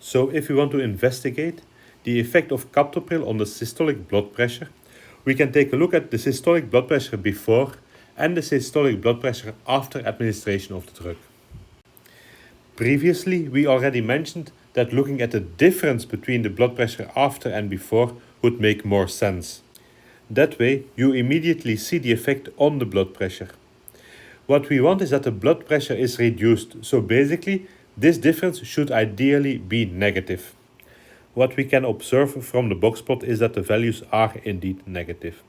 So if we want to investigate the effect of captopril on the systolic blood pressure, we can take a look at the systolic blood pressure before and the systolic blood pressure after administration of the drug. Previously, we already mentioned that looking at the difference between the blood pressure after and before would make more sense. That way, you immediately see the effect on the blood pressure. What we want is that the blood pressure is reduced, so basically, this difference should ideally be negative. What we can observe from the box plot is that the values are indeed negative.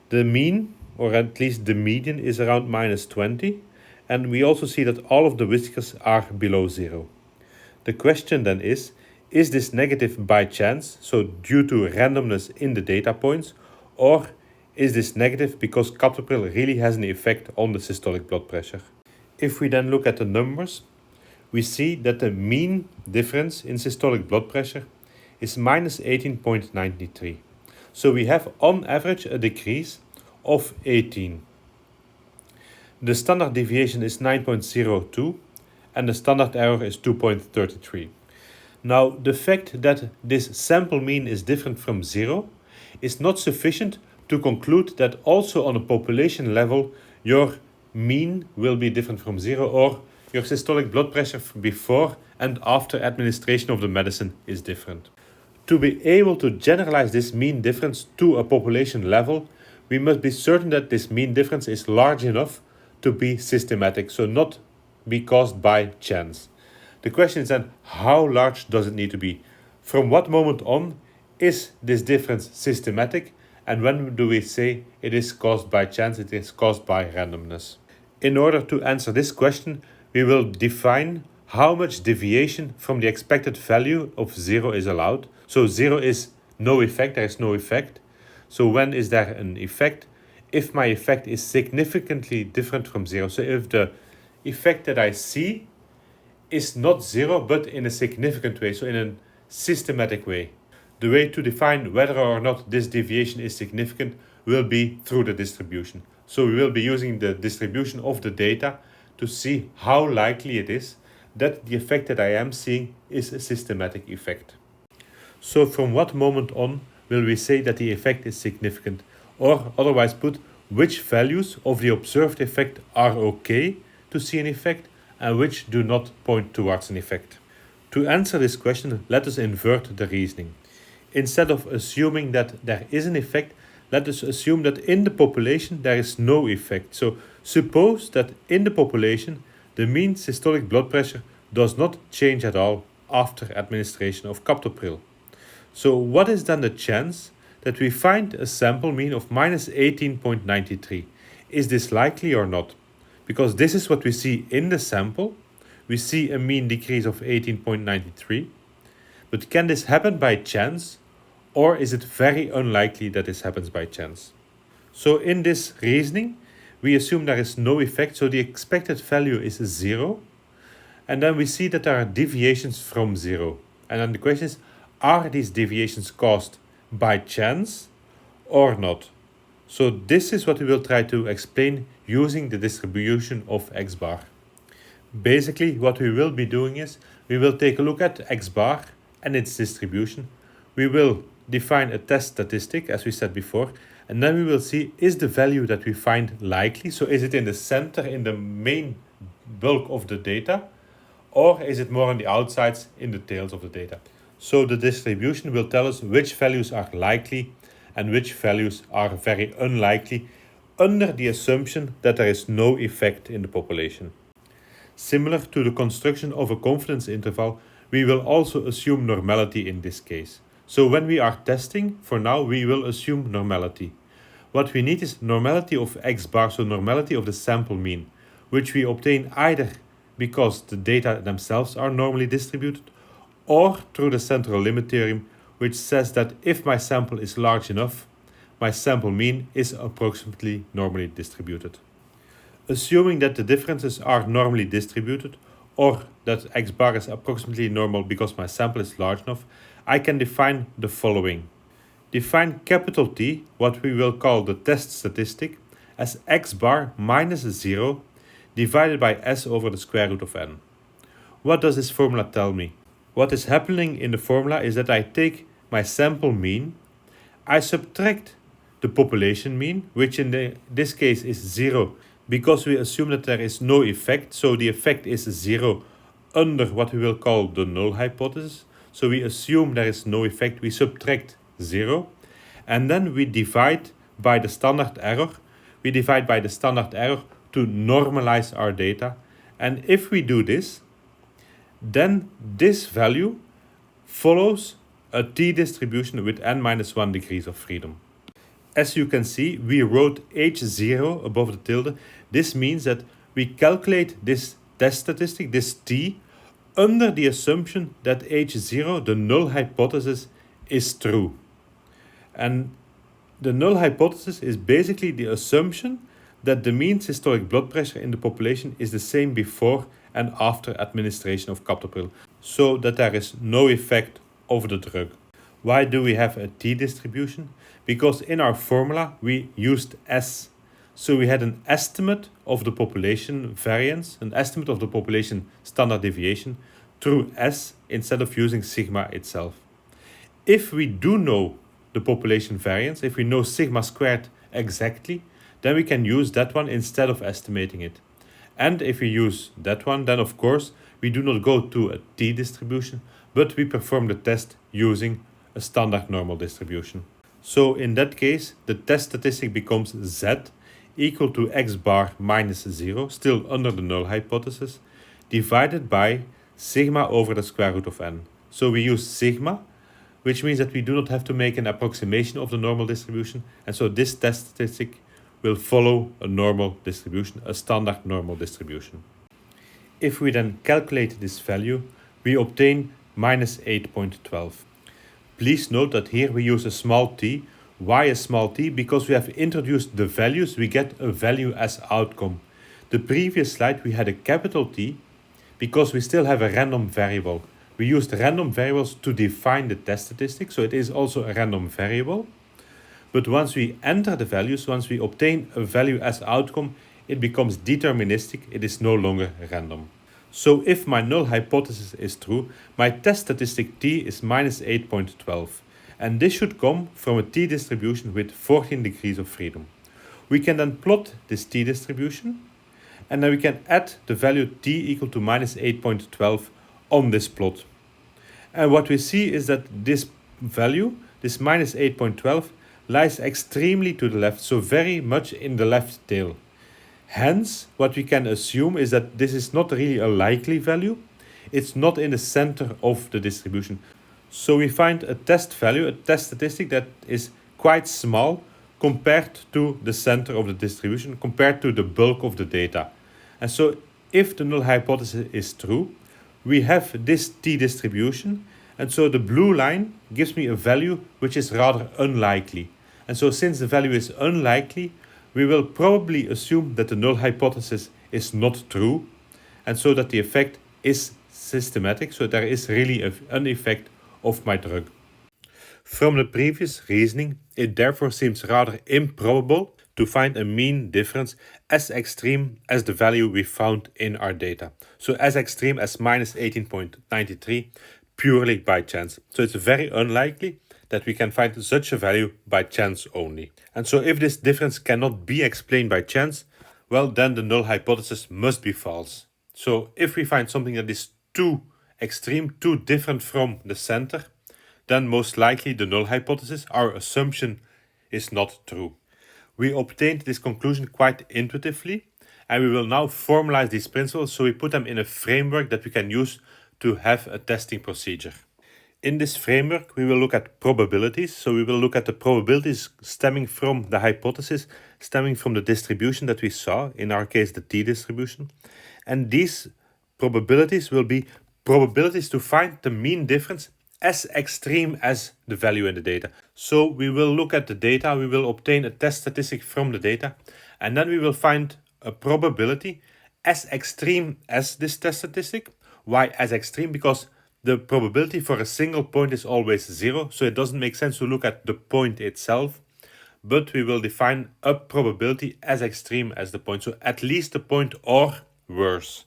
The mean, or at least the median, is around minus 20, and we also see that all of the whiskers are below 0. The question then is this negative by chance, so due to randomness in the data points, or is this negative because captopril really has an effect on the systolic blood pressure? If we then look at the numbers, we see that the mean difference in systolic blood pressure is minus 18.93. So we have on average a decrease of 18. The standard deviation is 9.02 and the standard error is 2.33. Now, the fact that this sample mean is different from 0 is not sufficient to conclude that also on a population level your mean will be different from 0 or your systolic blood pressure before and after administration of the medicine is different. To be able to generalize this mean difference to a population level, we must be certain that this mean difference is large enough to be systematic, so not be caused by chance. The question is then, how large does it need to be? From what moment on is this difference systematic, and when do we say it is caused by chance, it is caused by randomness? In order to answer this question, we will define how much deviation from the expected value of 0 is allowed. So 0 is no effect, there is no effect. So when is there an effect? If my effect is significantly different from 0. So if the effect that I see is not 0, but in a significant way, so in a systematic way. The way to define whether or not this deviation is significant will be through the distribution. So we will be using the distribution of the data to see how likely it is that the effect that I am seeing is a systematic effect. So from what moment on will we say that the effect is significant? Or otherwise put, which values of the observed effect are okay to see an effect and which do not point towards an effect? To answer this question, let us invert the reasoning. Instead of assuming that there is an effect, let us assume that in the population there is no effect. So suppose that in the population the mean systolic blood pressure does not change at all after administration of captopril. So what is then the chance that we find a sample mean of minus 18.93? Is this likely or not? Because this is what we see in the sample. We see a mean decrease of 18.93. But can this happen by chance? Or is it very unlikely that this happens by chance? So in this reasoning, we assume there is no effect, so the expected value is 0. And then we see that there are deviations from 0. And then the question is, are these deviations caused by chance or not? So this is what we will try to explain using the distribution of x bar. Basically, what we will be doing is, we will take a look at x bar and its distribution. We will define a test statistic, as we said before, and then we will see, is the value that we find likely? So is it in the center, in the main bulk of the data, or is it more on the outsides, in the tails of the data? So the distribution will tell us which values are likely and which values are very unlikely, under the assumption that there is no effect in the population. Similar to the construction of a confidence interval, we will also assume normality in this case. So when we are testing, for now we will assume normality. What we need is normality of x bar, so normality of the sample mean, which we obtain either because the data themselves are normally distributed, or through the central limit theorem, which says that if my sample is large enough, my sample mean is approximately normally distributed. Assuming that the differences are normally distributed, or that x bar is approximately normal because my sample is large enough, I can define the following. Define capital T, what we will call the test statistic, as x bar minus 0 divided by s over the square root of n. What does this formula tell me? What is happening in the formula is that I take my sample mean, I subtract the population mean, which in this case is 0, because we assume that there is no effect, so the effect is 0 under what we will call the null hypothesis. So we assume there is no effect, we subtract 0, and then we divide by the standard error. We divide by the standard error to normalize our data. And if we do this, then this value follows a t-distribution with n-1 degrees of freedom. As you can see, we wrote h0 above the tilde. This means that we calculate this test statistic, this t, under the assumption that h0, the null hypothesis, is true. And the null hypothesis is basically the assumption that the mean systolic blood pressure in the population is the same before and after administration of captopril, so that there is no effect of the drug. Why do we have a t-distribution? Because in our formula we used S. So we had an estimate of the population variance, an estimate of the population standard deviation through S instead of using sigma itself. If we do know the population variance, if we know sigma squared exactly, then we can use that one instead of estimating it. And if we use that one, then of course we do not go to a t-distribution, but we perform the test using a standard normal distribution. So in that case, the test statistic becomes Z equal to x bar minus 0, still under the null hypothesis, divided by sigma over the square root of n. So we use sigma, which means that we do not have to make an approximation of the normal distribution, and so this test statistic will follow a normal distribution, a standard normal distribution. If we then calculate this value, we obtain minus 8.12. Please note that here we use a small t. Why a small t? Because we have introduced the values, we get a value as outcome. The previous slide we had a capital T because we still have a random variable. We used random variables to define the test statistic, so it is also a random variable. But once we enter the values, once we obtain a value as outcome, it becomes deterministic, it is no longer random. So if my null hypothesis is true, my test statistic t is minus 8.12. And this should come from a t-distribution with 14 degrees of freedom. We can then plot this t-distribution, and then we can add the value t equal to minus 8.12 on this plot. And what we see is that this value, this minus 8.12, lies extremely to the left, so very much in the left tail. Hence, what we can assume is that this is not really a likely value. It's not in the center of the distribution. So we find a test value, a test statistic that is quite small compared to the center of the distribution, compared to the bulk of the data. And so if the null hypothesis is true, we have this t-distribution, and so the blue line gives me a value which is rather unlikely. And so since the value is unlikely, we will probably assume that the null hypothesis is not true, and so that the effect is systematic, so there is really an effect of my drug. From the previous reasoning, it therefore seems rather improbable to find a mean difference as extreme as the value we found in our data. So as extreme as minus 18.93 purely by chance. So it's very unlikely that we can find such a value by chance only. And so if this difference cannot be explained by chance, well, then the null hypothesis must be false. So if we find something that is too extreme, too different from the center, then most likely the null hypothesis, our assumption, is not true. We obtained this conclusion quite intuitively, and we will now formalize these principles, so we put them in a framework that we can use to have a testing procedure. In this framework, we will look at probabilities. So we will look at the probabilities stemming from the hypothesis, stemming from the distribution that we saw, in our case the t-distribution. And these probabilities will be probabilities to find the mean difference as extreme as the value in the data. So we will look at the data, we will obtain a test statistic from the data, and then we will find a probability as extreme as this test statistic. Why as extreme? Because the probability for a single point is always 0, so it doesn't make sense to look at the point itself, but we will define a probability as extreme as the point, so at least the point or worse.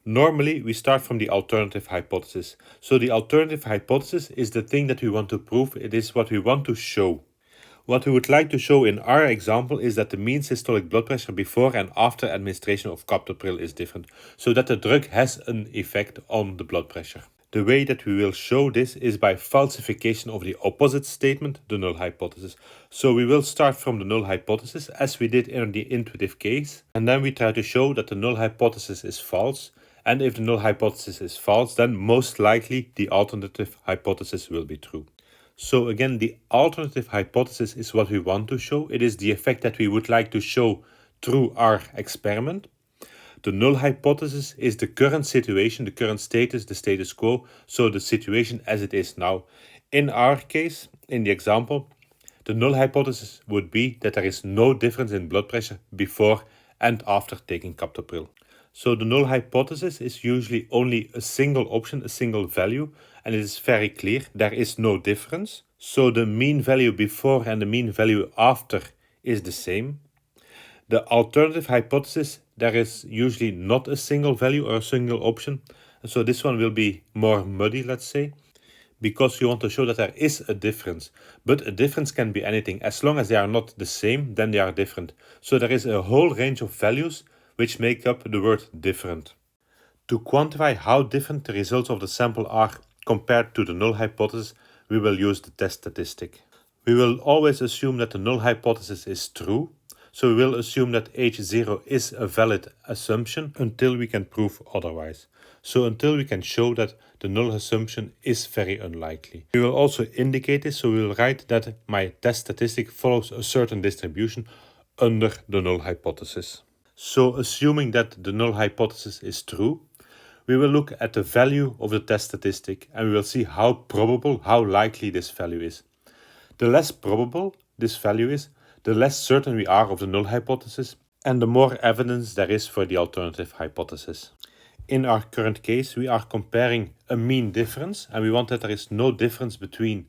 Normally, we start from the alternative hypothesis. So the alternative hypothesis is the thing that we want to prove. It is what we want to show. What we would like to show in our example is that the mean systolic blood pressure before and after administration of captopril is different, so that the drug has an effect on the blood pressure. The way that we will show this is by falsification of the opposite statement, the null hypothesis. So we will start from the null hypothesis as we did in the intuitive case, and then we try to show that the null hypothesis is false, and if the null hypothesis is false, then most likely the alternative hypothesis will be true. So again, the alternative hypothesis is what we want to show. It is the effect that we would like to show through our experiment. The null hypothesis is the current situation, the current status, the status quo, so the situation as it is now. In our case, in the example, the null hypothesis would be that there is no difference in blood pressure before and after taking captopril. So the null hypothesis is usually only a single option, a single value, and it is very clear there is no difference. So the mean value before and the mean value after is the same. The alternative hypothesis, there is usually not a single value or a single option. So this one will be more muddy, let's say, because you want to show that there is a difference. But a difference can be anything. As long as they are not the same, then they are different. So there is a whole range of values which make up the word different. To quantify how different the results of the sample are compared to the null hypothesis, we will use the test statistic. We will always assume that the null hypothesis is true, so we will assume that H0 is a valid assumption until we can prove otherwise. So until we can show that the null assumption is very unlikely. We will also indicate this, so we will write that my test statistic follows a certain distribution under the null hypothesis. So assuming that the null hypothesis is true, we will look at the value of the test statistic and we will see how probable, how likely this value is. The less probable this value is, the less certain we are of the null hypothesis and the more evidence there is for the alternative hypothesis. In our current case, we are comparing a mean difference and we want that there is no difference between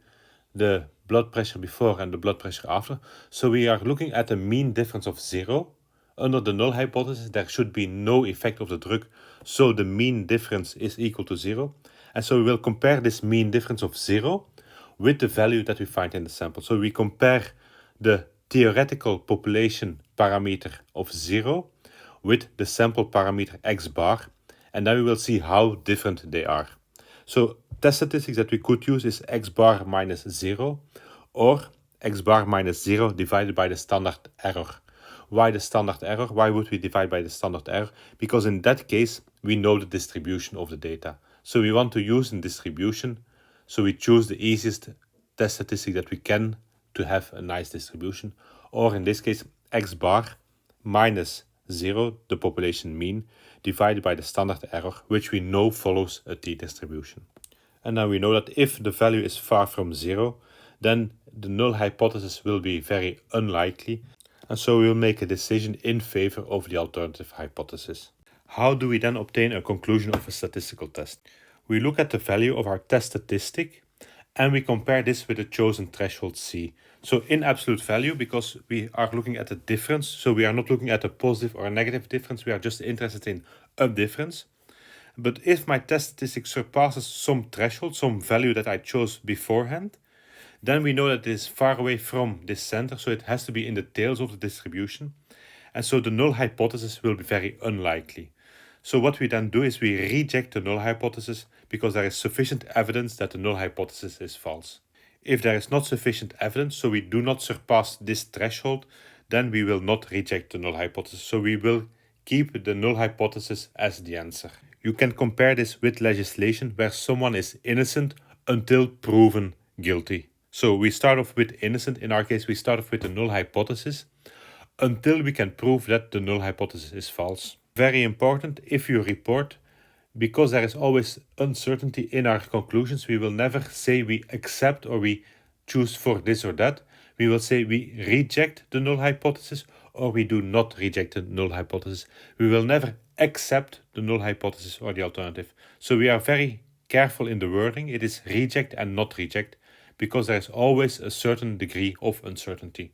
the blood pressure before and the blood pressure after. So we are looking at a mean difference of 0. Under the null hypothesis, there should be no effect of the drug, so the mean difference is equal to 0. And so we will compare this mean difference of 0 with the value that we find in the sample. So we compare the theoretical population parameter of 0 with the sample parameter x bar, and then we will see how different they are. So test statistics that we could use is x bar minus 0 or x bar minus 0 divided by the standard error. Why the standard error? Why would we divide by the standard error? Because in that case, we know the distribution of the data. So we want to use the distribution, so we choose the easiest test statistic that we can to have a nice distribution. Or in this case, x bar minus 0, the population mean, divided by the standard error, which we know follows a t-distribution. And now we know that if the value is far from 0, then the null hypothesis will be very unlikely. And so we will make a decision in favor of the alternative hypothesis. How do we then obtain a conclusion of a statistical test? We look at the value of our test statistic and we compare this with the chosen threshold C. So in absolute value, because we are looking at a difference, so we are not looking at a positive or a negative difference, we are just interested in a difference. But if my test statistic surpasses some threshold, some value that I chose beforehand, then we know that it is far away from this center, so it has to be in the tails of the distribution. And so the null hypothesis will be very unlikely. So what we then do is we reject the null hypothesis because there is sufficient evidence that the null hypothesis is false. If there is not sufficient evidence, so we do not surpass this threshold, then we will not reject the null hypothesis. So we will keep the null hypothesis as the answer. You can compare this with legislation where someone is innocent until proven guilty. So we start off with innocent. In our case, we start off with the null hypothesis until we can prove that the null hypothesis is false. Very important, if you report, because there is always uncertainty in our conclusions, we will never say we accept or we choose for this or that. We will say we reject the null hypothesis or we do not reject the null hypothesis. We will never accept the null hypothesis or the alternative. So we are very careful in the wording. It is reject and not reject, because there is always a certain degree of uncertainty.